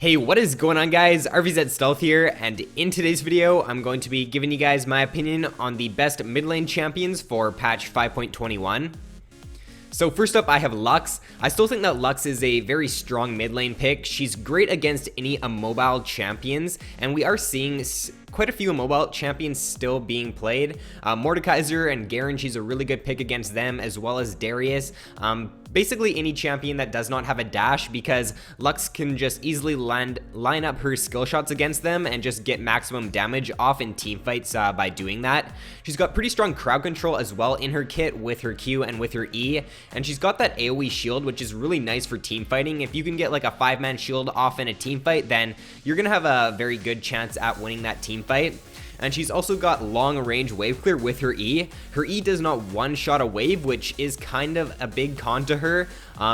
Hey, what is going on, guys? RvzStealth here, and in today's video, I'm going to be giving you guys my opinion on the best mid lane champions for patch 5.21. So first up, I have Lux. I still think that Lux is a very strong mid lane pick. She's great against any immobile champions, and we are seeing quite a few immobile champions still being played. Mordekaiser and Garen, she's a really good pick against them, as well as Darius. Basically any champion that does not have a dash, because Lux can just easily line up her skill shots against them and just get maximum damage off in team fights by doing that. She's got pretty strong crowd control as well in her kit with her Q and with her E, and she's got that AoE shield, which is really nice for team fighting. If you can get like a 5-man shield off in a team fight, then you're gonna have a very good chance at winning that team fight. And she's also got long range wave clear with her E. Her E does not one-shot a wave, which is kind of a big con to her.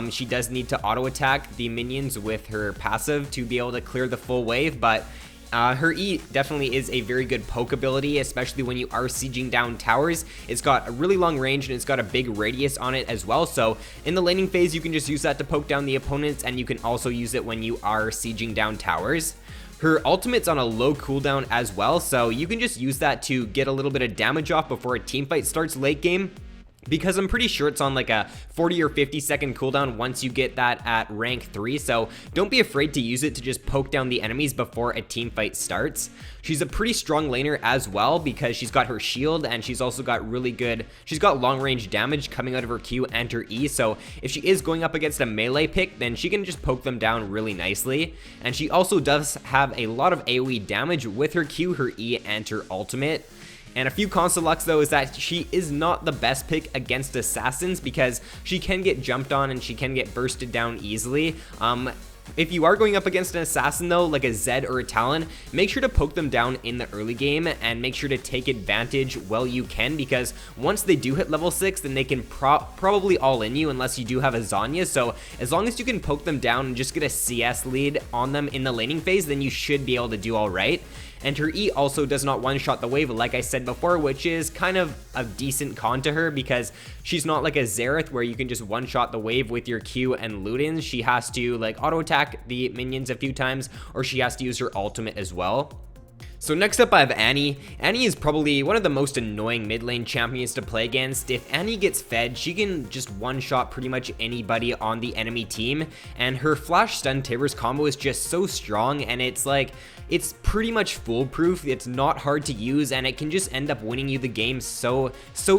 She does need to auto attack the minions with her passive to be able to clear the full wave, but her E definitely is a very good poke ability, especially when you are sieging down towers. It's got a really long range and it's got a big radius on it as well, so in the laning phase you can just use that to poke down the opponents, and you can also use it when you are sieging down towers. Her ultimate's on a low cooldown as well, so you can just use that to get a little bit of damage off before a team fight starts late game, because I'm pretty sure it's on like a 40 or 50 second cooldown once you get that at rank 3, so don't be afraid to use it to just poke down the enemies before a team fight starts. She's a pretty strong laner as well, because she's got her shield and she's also got she's got long range damage coming out of her Q and her E, so if she is going up against a melee pick, then she can just poke them down really nicely. And she also does have a lot of AoE damage with her Q, her E, and her ultimate. And a few cons to Lux though is that she is not the best pick against assassins, because she can get jumped on and she can get bursted down easily. If you are going up against an assassin though, like a Zed or a Talon, make sure to poke them down in the early game and make sure to take advantage while you can, because once they do hit level 6, then they can probably all in you unless you do have a Zanya. So as long as you can poke them down and just get a CS lead on them in the laning phase, then you should be able to do alright. And her E also does not one-shot the wave, like I said before, which is kind of a decent con to her, because she's not like a Xerath where you can just one-shot the wave with your Q and Ludens. She has to like auto-attack the minions a few times, or she has to use her ultimate as well. So next up I have Annie. Annie is probably one of the most annoying mid lane champions to play against. If Annie gets fed, she can just one-shot pretty much anybody on the enemy team, and her flash stun Tibbers combo is just so strong, and it's pretty much foolproof. It's not hard to use, and it can just end up winning you the game so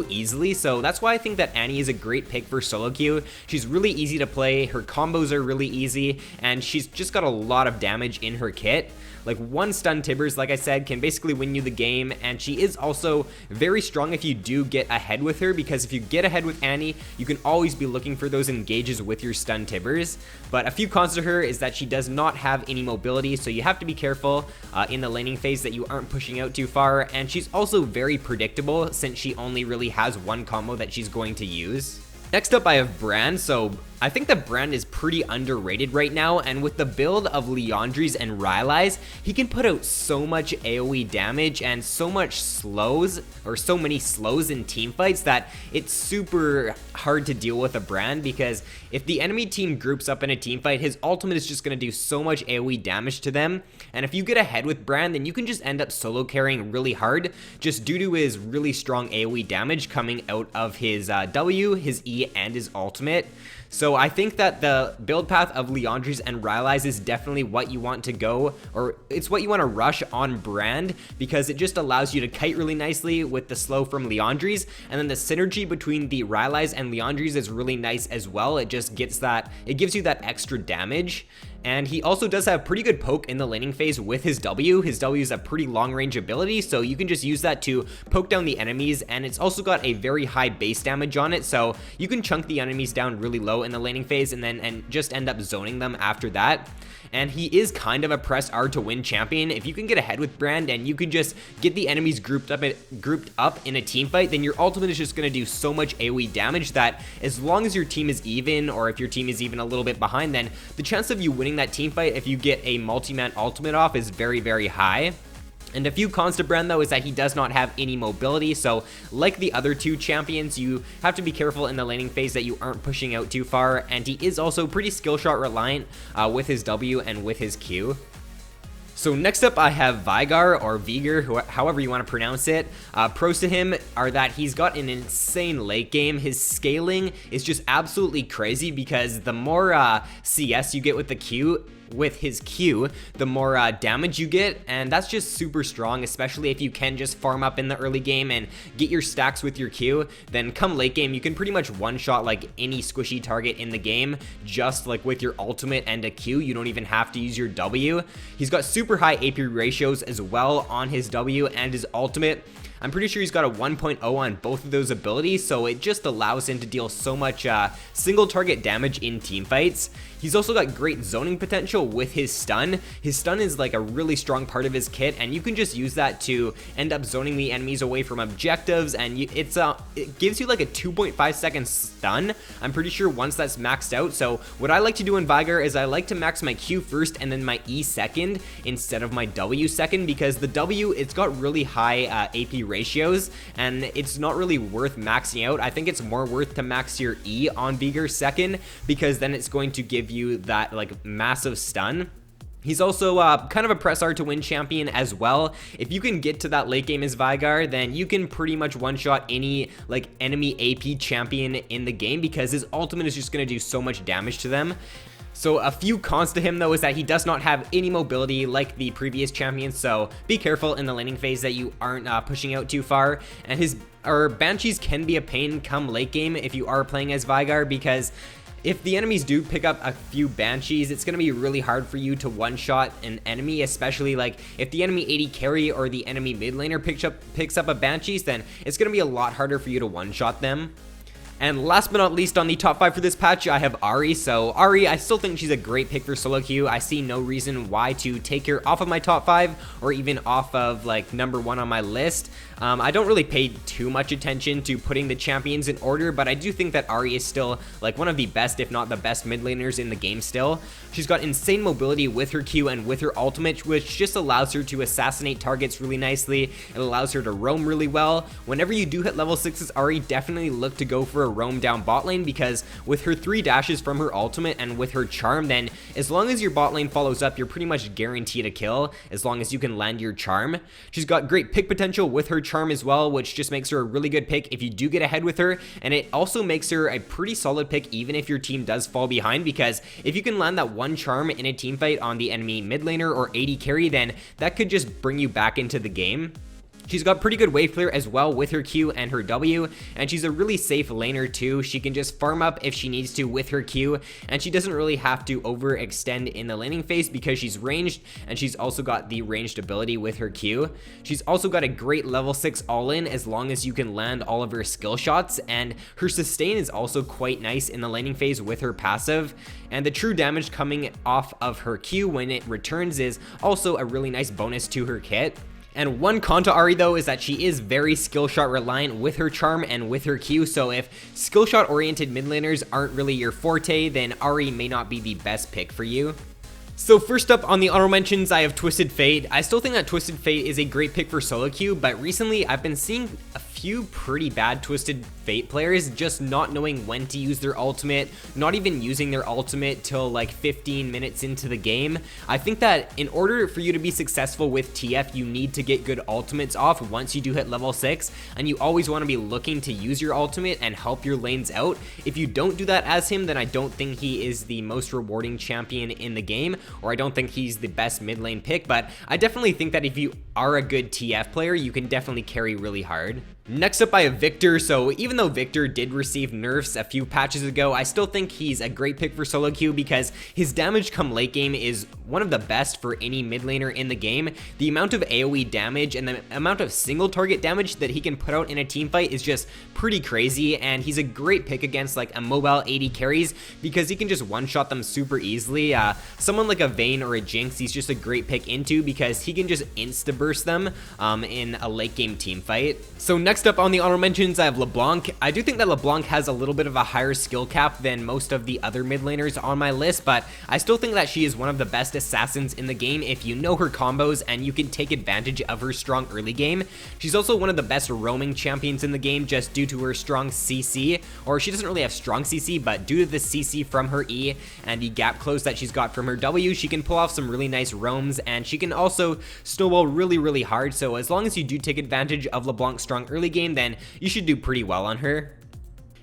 easily. So that's why I think that Annie is a great pick for solo queue. She's really easy to play, her combos are really easy, and she's just got a lot of damage in her kit. Like one stun Tibbers, like I said, can basically win you the game, and she is also very strong if you do get ahead with her, because if you get ahead with Annie, you can always be looking for those engages with your stun Tibbers. But a few cons to her is that she does not have any mobility, so you have to be careful in the laning phase that you aren't pushing out too far, and she's also very predictable since she only really has one combo that she's going to use. Next up I have Brand. So I think that Brand is pretty underrated right now, and with the build of Liandry's and Rylai's, he can put out so much AoE damage and so much slows, or so many slows in team fights, that it's super hard to deal with a Brand, because if the enemy team groups up in a team fight, his ultimate is just going to do so much AoE damage to them, and if you get ahead with Brand, then you can just end up solo carrying really hard, just due to his really strong AoE damage coming out of his W, his E, and his ultimate. So I think that the build path of Liandry's and Rylai's is definitely what you want to go, or it's what you want to rush on Brand, because it just allows you to kite really nicely with the slow from Liandry's, and then the synergy between the Rylai's and Liandry's is really nice as well. It just gives you that extra damage. And he also does have pretty good poke in the laning phase with his W. His W is a pretty long range ability, so you can just use that to poke down the enemies, and it's also got a very high base damage on it, so you can chunk the enemies down really low in the laning phase and just end up zoning them after that. And he is kind of a press R to win champion. If you can get ahead with Brand and you can just get the enemies grouped up in a team fight, then your ultimate is just going to do so much AoE damage that as long as your team is even, or if your team is even a little bit behind, then the chance of you winning that team fight if you get a multi-man ultimate off is very, very high. And a few cons to Bren though is that he does not have any mobility, so like the other two champions, you have to be careful in the laning phase that you aren't pushing out too far, and he is also pretty skill shot reliant with his W and with his Q. So next up I have Veigar, or Veigar, however you want to pronounce it. Pros to him are that he's got an insane late game. His scaling is just absolutely crazy because the more CS you get with his Q, the more damage you get, and that's just super strong, especially if you can just farm up in the early game and get your stacks with your Q. Then come late game, you can pretty much one-shot like any squishy target in the game just like with your ultimate and a Q. You don't even have to use your W. He's got super high AP ratios as well on his W and his ultimate. I'm pretty sure he's got a 1.0 on both of those abilities, so it just allows him to deal so much single target damage in team fights. He's also got great zoning potential with his stun. His stun is like a really strong part of his kit, and you can just use that to end up zoning the enemies away from objectives, and it gives you like a 2.5 second stun. I'm pretty sure once that's maxed out. So what I like to do in Veigar is I like to max my Q first and then my E second instead of my W second, because the W, it's got really high AP ratios and it's not really worth maxing out. I think it's more worth to max your E on Veigar second, because then it's going to give you that like massive stun. He's also kind of a press hard to win champion as well. If you can get to that late game as Veigar, then you can pretty much one-shot any like enemy AP champion in the game, because his ultimate is just going to do so much damage to them. So a few cons to him though is that he does not have any mobility like the previous champions, so be careful in the laning phase that you aren't pushing out too far. And his Banshees can be a pain come late game if you are playing as Veigar, because if the enemies do pick up a few Banshees, it's going to be really hard for you to one-shot an enemy, especially like if the enemy AD carry or the enemy mid laner picks up a Banshees, then it's going to be a lot harder for you to one-shot them. And last but not least on the top 5 for this patch, I have Ahri. So Ahri, I still think she's a great pick for solo queue. I see no reason why to take her off of my top 5 or even off of like number 1 on my list. I don't really pay too much attention to putting the champions in order, but I do think that Ahri is still like one of the best, if not the best mid laners in the game still. She's got insane mobility with her Q and with her ultimate, which just allows her to assassinate targets really nicely. It allows her to roam really well. Whenever you do hit level 6's Ahri, definitely look to go for a roam down bot lane, because with her 3 dashes from her ultimate and with her charm, then as long as your bot lane follows up, you're pretty much guaranteed a kill as long as you can land your charm. She's got great pick potential with her charm as well, which just makes her a really good pick if you do get ahead with her, and it also makes her a pretty solid pick even if your team does fall behind, because if you can land that one charm in a team fight on the enemy mid laner or AD carry, then that could just bring you back into the game. She's got pretty good wave clear as well with her Q and her W, and she's a really safe laner too. She can just farm up if she needs to with her Q, and she doesn't really have to overextend in the laning phase because she's ranged, and she's also got the ranged ability with her Q. She's also got a great level 6 all-in as long as you can land all of her skill shots, and her sustain is also quite nice in the laning phase with her passive, and the true damage coming off of her Q when it returns is also a really nice bonus to her kit. And one con to Ahri though is that she is very skill shot reliant with her charm and with her Q, so if skill shot oriented mid laners aren't really your forte, then Ahri may not be the best pick for you. So first up on the honorable mentions, I have Twisted Fate. I still think that Twisted Fate is a great pick for solo queue, but recently I've been seeing a few pretty bad Twisted Fate players just not knowing when to use their ultimate, not even using their ultimate till like 15 minutes into the game. I think that in order for you to be successful with TF, you need to get good ultimates off once you do hit level 6, and you always want to be looking to use your ultimate and help your lanes out. If you don't do that as him, then I don't think he is the most rewarding champion in the game, or I don't think he's the best mid lane pick, but I definitely think that if you are a good TF player, you can definitely carry really hard. Next up I have Victor. So even though Victor did receive nerfs a few patches ago, I still think he's a great pick for solo queue because his damage come late game is one of the best for any mid laner in the game. The amount of AoE damage and the amount of single target damage that he can put out in a team fight is just pretty crazy, and he's a great pick against like a mobile AD carries because he can just one-shot them super easily. Someone like a Vayne or a Jinx, he's just a great pick into because he can just insta-burst burst them in a late game team fight. So next up on the honorable mentions, I have LeBlanc. I do think that LeBlanc has a little bit of a higher skill cap than most of the other mid laners on my list, but I still think that she is one of the best assassins in the game if you know her combos and you can take advantage of her strong early game. She's also one of the best roaming champions in the game just due to her strong CC, or she doesn't really have strong CC, but due to the CC from her E and the gap close that she's got from her W, she can pull off some really nice roams, and she can also snowball really hard. So as long as you do take advantage of LeBlanc's strong early game, then you should do pretty well on her.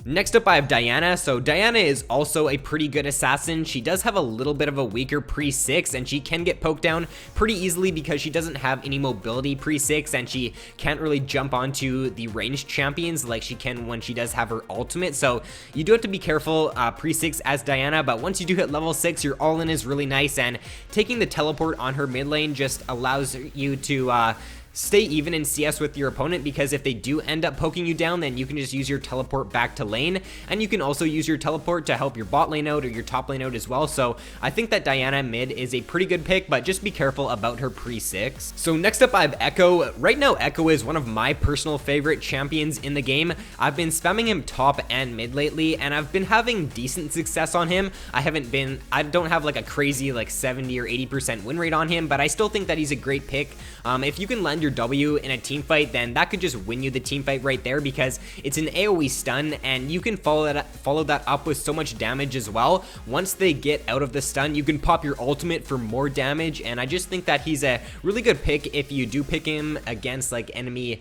Next up, I have Diana. So Diana is also a pretty good assassin. She does have a little bit of a weaker pre-6, and she can get poked down pretty easily because she doesn't have any mobility pre-6, and she can't really jump onto the ranged champions like she can when she does have her ultimate. So you do have to be careful pre-6 as Diana, but once you do hit level 6, your all-in is really nice, and taking the teleport on her mid lane just allows you to stay even in CS with your opponent, because if they do end up poking you down, then you can just use your teleport back to lane, and you can also use your teleport to help your bot lane out or your top lane out as well. So I think that Diana mid is a pretty good pick, but just be careful about her pre-6. So next up, I have Echo. Right now, Echo is one of my personal favorite champions in the game. I've been spamming him top and mid lately, and I've been having decent success on him. I don't have like a crazy like 70 or 80% win rate on him, but I still think that he's a great pick. If you can land your W in a team fight, then that could just win you the team fight right there, because it's an AoE stun, and you can follow that up with so much damage as well. Once they get out of the stun, you can pop your ultimate for more damage, and I just think that he's a really good pick if you do pick him against like enemy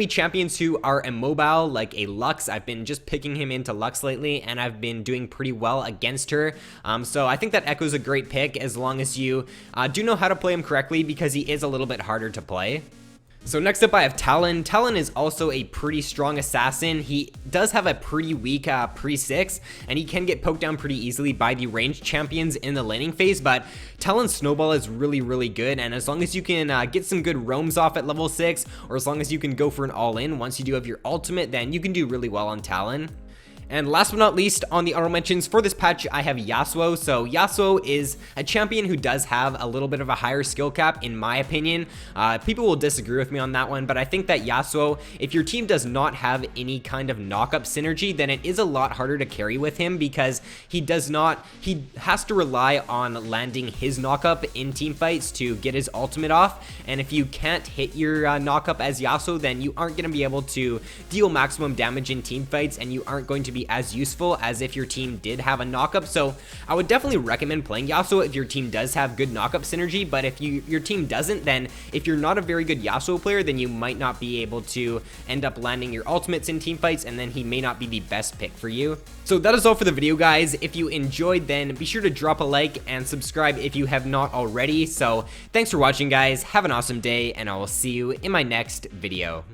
champions who are immobile, like a Lux. I've been just picking him into Lux lately, and I've been doing pretty well against her. So I think that Echo's a great pick as long as you do know how to play him correctly, because he is a little bit harder to play. So next up, I have Talon. Talon is also a pretty strong assassin. He does have a pretty weak pre-6, and he can get poked down pretty easily by the ranged champions in the laning phase, but Talon's snowball is really good, and as long as you can get some good roams off at level 6, or as long as you can go for an all-in once you do have your ultimate, then you can do really well on Talon. And last but not least, on the honorable mentions for this patch, I have Yasuo. So Yasuo is a champion who does have a little bit of a higher skill cap, in my opinion. People will disagree with me on that one, but I think that Yasuo, if your team does not have any kind of knock-up synergy, then it is a lot harder to carry with him, because he has to rely on landing his knock-up in team fights to get his ultimate off. And if you can't hit your knock-up as Yasuo, then you aren't going to be able to deal maximum damage in team fights, and you aren't going to be as useful as if your team did have a knockup. So I would definitely recommend playing Yasuo if your team does have good knockup synergy, but if your team doesn't, then if you're not a very good Yasuo player, then you might not be able to end up landing your ultimates in team fights, and then he may not be the best pick for you. So that is all for the video, guys. If you enjoyed, then be sure to drop a like and subscribe if you have not already. So thanks for watching, guys. Have an awesome day, and I will see you in my next video.